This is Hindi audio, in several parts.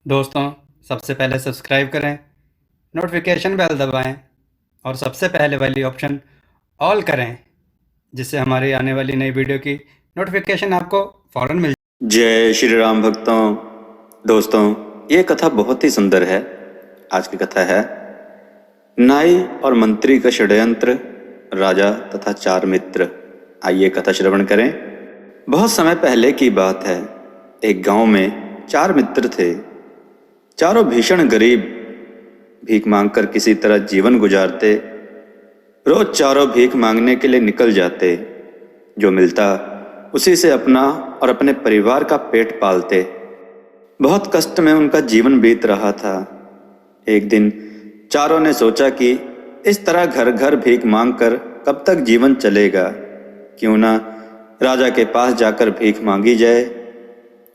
दोस्तों, सबसे पहले सब्सक्राइब करें, नोटिफिकेशन बेल दबाएं और सबसे पहले वाली ऑप्शन ऑल करें, जिससे हमारी आने वाली नई वीडियो की नोटिफिकेशन आपको फ़ौरन मिल। जय श्री राम भक्तों। दोस्तों, ये कथा बहुत ही सुंदर है। आज की कथा है नाई और मंत्री का षड्यंत्र, राजा तथा चार मित्र। आइए कथा श्रवण करें। बहुत समय पहले की बात है। एक गांव में चार मित्र थे। चारों भीषण गरीब, भीख मांगकर किसी तरह जीवन गुजारते। रोज चारों भीख मांगने के लिए निकल जाते। जो मिलता उसी से अपना और अपने परिवार का पेट पालते। बहुत कष्ट में उनका जीवन बीत रहा था। एक दिन चारों ने सोचा कि इस तरह घर घर भीख मांगकर कब तक जीवन चलेगा। क्यों ना राजा के पास जाकर भीख मांगी जाए।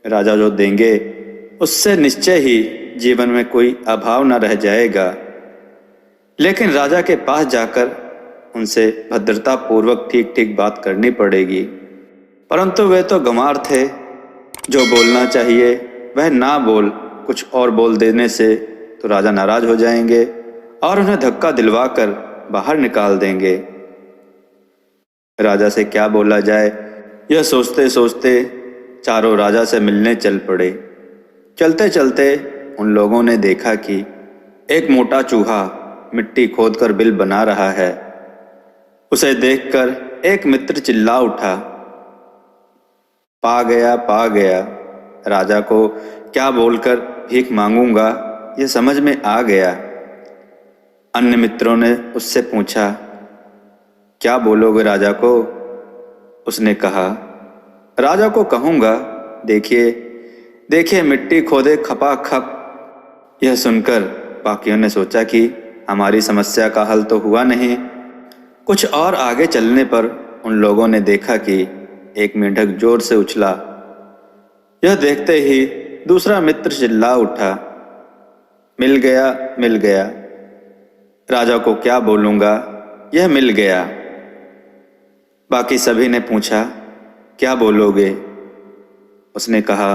राजा जो देंगे उससे निश्चय ही जीवन में कोई अभाव न रह जाएगा। लेकिन राजा के पास जाकर उनसे भद्रता पूर्वक ठीक ठीक बात करनी पड़ेगी। परंतु वे तो गंवार थे। जो बोलना चाहिए वह ना बोल कुछ और बोल देने से तो राजा नाराज हो जाएंगे और उन्हें धक्का दिलवाकर बाहर निकाल देंगे। राजा से क्या बोला जाए, यह सोचते सोचते चारों राजा से मिलने चल पड़े। चलते चलते उन लोगों ने देखा कि एक मोटा चूहा मिट्टी खोदकर बिल बना रहा है। उसे देखकर एक मित्र चिल्ला उठा, पा गया पा गया। राजा को क्या बोलकर भीख मांगूंगा यह समझ में आ गया। अन्य मित्रों ने उससे पूछा, क्या बोलोगे राजा को? उसने कहा, राजा को कहूंगा, देखिए देखिए मिट्टी खोदे खपाखप। यह सुनकर बाकियों ने सोचा कि हमारी समस्या का हल तो हुआ नहीं। कुछ और आगे चलने पर उन लोगों ने देखा कि एक मेंढक जोर से उछला। यह देखते ही दूसरा मित्र चिल्ला उठा, मिल गया मिल गया। राजा को क्या बोलूंगा, यह मिल गया। बाकी सभी ने पूछा, क्या बोलोगे? उसने कहा,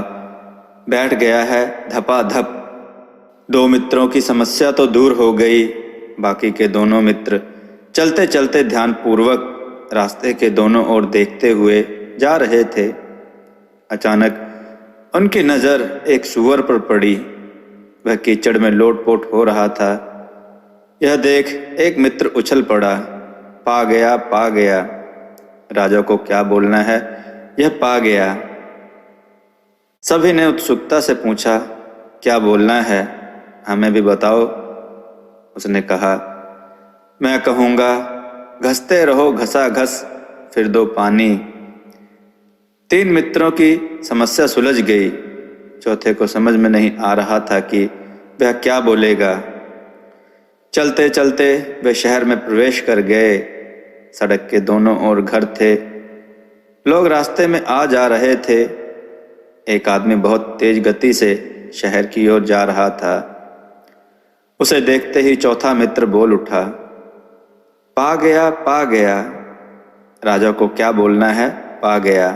बैठ गया है धपाधप। दो मित्रों की समस्या तो दूर हो गई। बाकी के दोनों मित्र चलते चलते ध्यानपूर्वक रास्ते के दोनों ओर देखते हुए जा रहे थे। अचानक उनकी नजर एक सूअर पर पड़ी। वह कीचड़ में लोटपोट हो रहा था। यह देख एक मित्र उछल पड़ा, पा गया पा गया। राजा को क्या बोलना है, यह पा गया। सभी ने उत्सुकता से पूछा, क्या बोलना है, हमें भी बताओ। उसने कहा, मैं कहूँगा, घसते रहो घसा घस, फिर दो पानी। तीन मित्रों की समस्या सुलझ गई। चौथे को समझ में नहीं आ रहा था कि वह क्या बोलेगा। चलते चलते वे शहर में प्रवेश कर गए। सड़क के दोनों ओर घर थे। लोग रास्ते में आ जा रहे थे। एक आदमी बहुत तेज गति से शहर की ओर जा रहा था। उसे देखते ही चौथा मित्र बोल उठा, पा गया पा गया। राजा को क्या बोलना है, पा गया।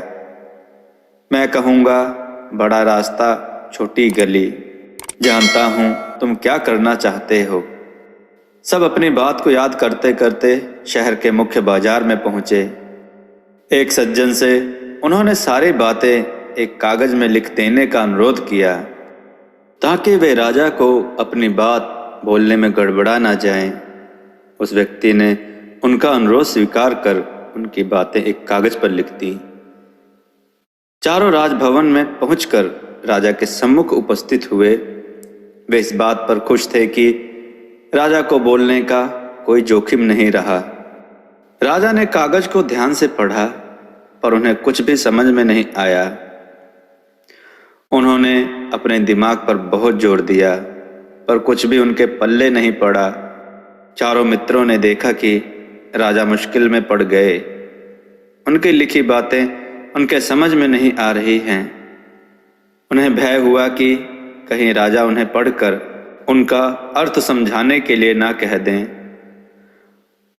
मैं कहूँगा, बड़ा रास्ता छोटी गली, जानता हूँ तुम क्या करना चाहते हो। सब अपनी बात को याद करते करते शहर के मुख्य बाजार में पहुंचे। एक सज्जन से उन्होंने सारी बातें एक कागज में लिख देने का अनुरोध किया, ताकि वे राजा को अपनी बात बोलने में गड़बड़ा ना जाएं। उस व्यक्ति ने उनका अनुरोध स्वीकार कर उनकी बातें एक कागज पर लिख दी। चारों राजभवन में पहुंचकर राजा के सम्मुख उपस्थित हुए। वे इस बात पर खुश थे कि राजा को बोलने का कोई जोखिम नहीं रहा। राजा ने कागज को ध्यान से पढ़ा, पर उन्हें कुछ भी समझ में नहीं आया। उन्होंने अपने दिमाग पर बहुत जोर दिया, पर कुछ भी उनके पल्ले नहीं पड़ा। चारों मित्रों ने देखा कि राजा मुश्किल में पड़ गए। उनकी लिखी बातें उनके समझ में नहीं आ रही हैं। उन्हें भय हुआ कि कहीं राजा उन्हें पढ़कर उनका अर्थ समझाने के लिए ना कह दें।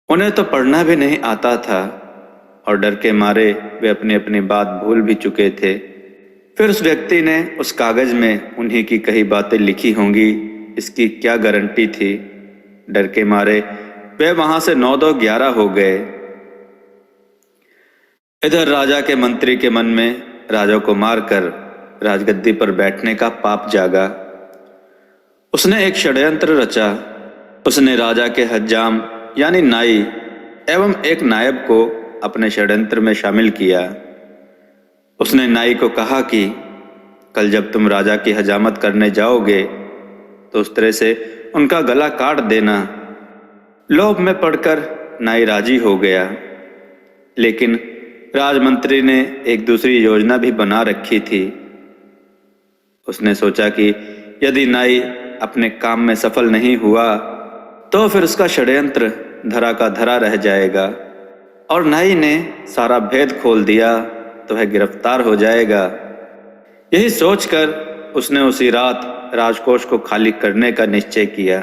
उन्हें तो पढ़ना भी नहीं आता था और डर के मारे वे अपनी अपनी बात भूल भी चुके थे। फिर उस व्यक्ति ने उस कागज में उन्हीं की कही बातें लिखी होंगी, इसकी क्या गारंटी थी। डर के मारे वे वहां से 9-2-11 हो गए। इधर राजा के मंत्री के मन में राजा को मारकर राजगद्दी पर बैठने का पाप जागा। उसने एक षड्यंत्र रचा। उसने राजा के हज्जाम यानी नाई एवं एक नायब को अपने षड्यंत्र में शामिल किया। उसने नाई को कहा कि कल जब तुम राजा की हजामत करने जाओगे तो उस तरह से उनका गला काट देना। लोभ में पड़कर नाई राजी हो गया, लेकिन राजमंत्री ने एक दूसरी योजना भी बना रखी थी। उसने सोचा कि यदि नाई अपने काम में सफल नहीं हुआ तो फिर उसका षड्यंत्र धरा का धरा रह जाएगा, और नाई ने सारा भेद खोल दिया तो वह गिरफ्तार हो जाएगा। यही सोचकर उसने उसी रात राजकोष को खाली करने का निश्चय किया।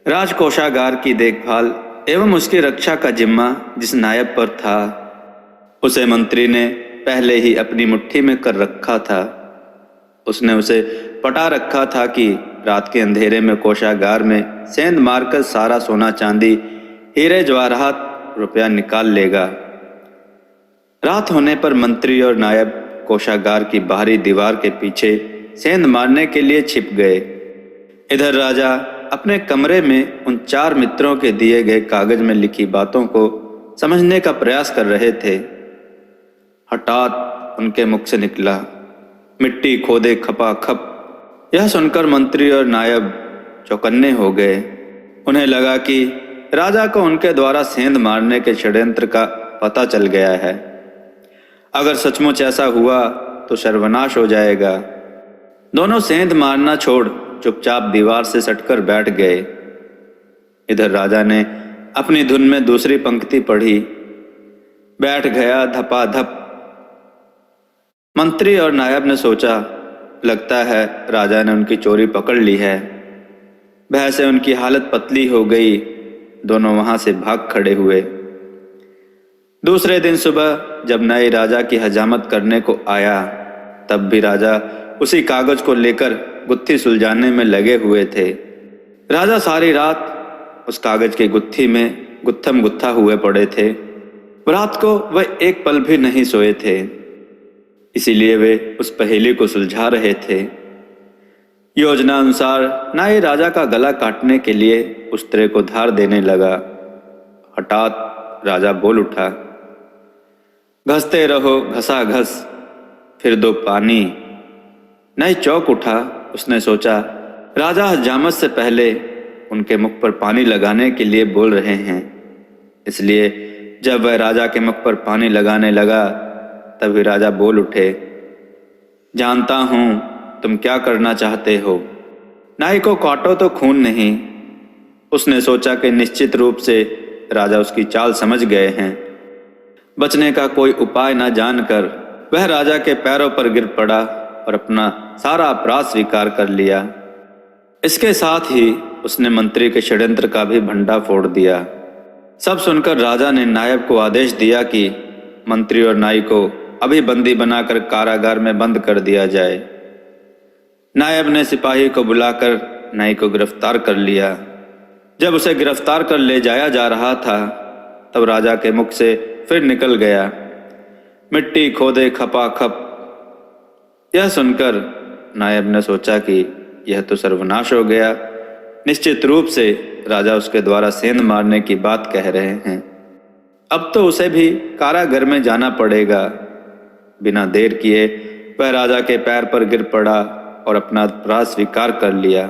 राजकोषागार की देखभाल एवं उसकी रक्षा का जिम्मा जिस नायब पर था, उसे मंत्री ने पहले ही अपनी मुट्ठी में कर रखा था। उसने उसे पटा रखा था कि रात के अंधेरे में कोषागार में सेंध मारकर सारा सोना चांदी, हीरे जवाहरात, रुपया निकाल लेगा। रात होने पर मंत्री और नायब कोषागार की बाहरी दीवार के पीछे सेंध मारने के लिए छिप गए। इधर राजा अपने कमरे में उन 4 मित्रों के दिए गए कागज में लिखी बातों को समझने का प्रयास कर रहे थे। हठात उनके मुख से निकला, मिट्टी खोदे खपाखप। यह सुनकर मंत्री और नायब चौकन्ने हो गए। उन्हें लगा कि राजा को उनके द्वारा सेंध मारने के षड्यंत्र का पता चल गया है। अगर सचमुच ऐसा हुआ तो सर्वनाश हो जाएगा। दोनों सेंध मारना छोड़ चुपचाप दीवार से सटकर बैठ गए। इधर राजा ने अपनी धुन में दूसरी पंक्ति पढ़ी, बैठ गया धपाधप। मंत्री और नायब ने सोचा, लगता है राजा ने उनकी चोरी पकड़ ली है। भय से उनकी हालत पतली हो गई। दोनों वहां से भाग खड़े हुए। दूसरे दिन सुबह जब नए राजा की हजामत करने को आया, तब भी राजा उसी कागज को लेकर गुत्थी सुलझाने में लगे हुए थे। राजा सारी रात उस कागज की गुत्थी में गुत्थम गुत्था हुए पड़े थे। रात को वह एक पल भी नहीं सोए थे, इसीलिए वे उस पहेली को सुलझा रहे थे। योजना अनुसार नाई राजा का गला काटने के लिए उस तरह को धार देने लगा। हठात राजा बोल उठा, घसते रहो घसा घस, फिर दो पानी। नाई चौंक उठा। उसने सोचा, राजा हजामत से पहले उनके मुख पर पानी लगाने के लिए बोल रहे हैं, इसलिए जब वह राजा के मुख पर पानी लगाने लगा तभी राजा बोल उठे, जानता हूं तुम क्या करना चाहते हो। नाई को काटो तो खून नहीं। उसने सोचा कि निश्चित रूप से राजा उसकी चाल समझ गए हैं। बचने का कोई उपाय न जानकर वह राजा के पैरों पर गिर पड़ा और अपना सारा अपराध स्वीकार कर लिया। इसके साथ ही उसने मंत्री के षड्यंत्र का भी भंडा फोड़ दिया। सब सुनकर राजा ने नायब को आदेश दिया कि मंत्री और नाई को अभी बंदी बनाकर कारागार में बंद कर दिया जाए। नायब ने सिपाही को बुलाकर नाई को गिरफ्तार कर लिया। जब उसे गिरफ्तार कर ले जाया जा रहा था तब राजा के मुख से फिर निकल गया, मिट्टी खोदे खपाखप। यह सुनकर नायब ने सोचा कि यह तो सर्वनाश हो गया। निश्चित रूप से राजा उसके द्वारा सेंध मारने की बात कह रहे हैं। अब तो उसे भी कारागार में जाना पड़ेगा। बिना देर किए वह राजा के पैर पर गिर पड़ा और अपना अपराध स्वीकार कर लिया।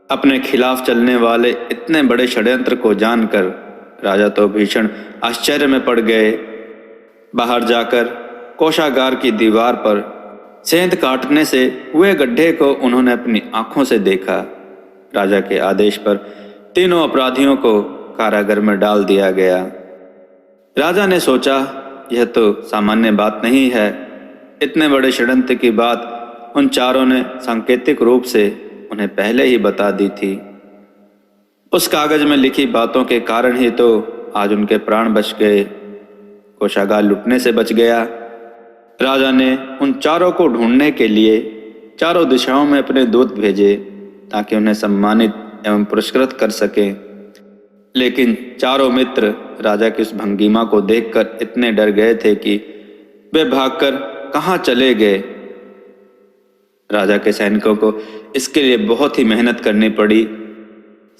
अपने खिलाफ चलने वाले इतने बड़े षड्यंत्र को जानकर राजा तो भीषण आश्चर्य में पड़ गए। बाहर जाकर कोषागार की दीवार पर सेंध काटने से हुए गड्ढे को उन्होंने अपनी आंखों से देखा। राजा के आदेश पर तीनों अपराधियों को कारागार में डाल दिया गया। राजा ने सोचा, यह तो सामान्य बात नहीं है। इतने बड़े षड्यंत्र की बात उन चारों ने सांकेतिक रूप से उन्हें पहले ही बता दी थी। उस कागज में लिखी बातों के कारण ही तो आज उनके प्राण बच गए। कोषागार लुटने से बच गया। राजा ने उन चारों को ढूंढने के लिए चारों दिशाओं में अपने दूत भेजे ताकि उन्हें सम्मानित एवं पुरस्कृत कर सके। लेकिन चारों मित्र राजा की उस भंगिमा को देखकर इतने डर गए थे कि वे भागकर कहाँ चले गए। राजा के सैनिकों को इसके लिए बहुत ही मेहनत करनी पड़ी।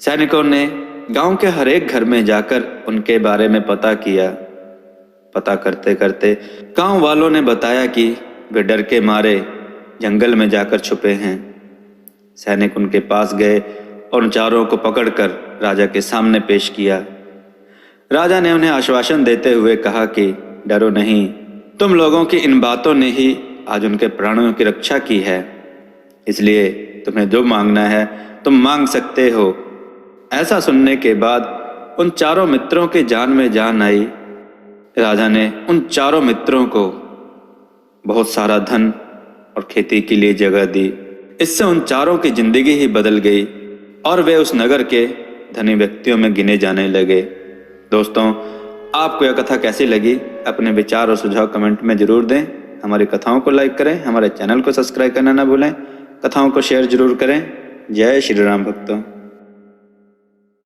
सैनिकों ने गांव के हर एक घर में जाकर उनके बारे में पता किया। पता करते करते गांव वालों ने बताया कि वे डर के मारे जंगल में जाकर छुपे हैं। सैनिक उनके पास गए और उन चारों को पकड़कर राजा के सामने पेश किया। राजा ने उन्हें आश्वासन देते हुए कहा कि डरो नहीं, तुम लोगों की इन बातों ने ही आज उनके प्राणों की रक्षा की है, इसलिए तुम्हें जो मांगना है तुम मांग सकते हो। ऐसा सुनने के बाद उन चारों मित्रों के जान में जान आई। राजा ने उन चारों मित्रों को बहुत सारा धन और खेती के लिए जगह दी। इससे उन चारों की जिंदगी ही बदल गई और वे उस नगर के धनी व्यक्तियों में गिने जाने लगे। दोस्तों, आपको यह कथा कैसी लगी? अपने विचार और सुझाव कमेंट में जरूर दें। हमारी कथाओं को लाइक करें, हमारे चैनल को सब्सक्राइब करना ना भूलें, कथाओं को शेयर जरूर करें। जय श्री राम भक्तों।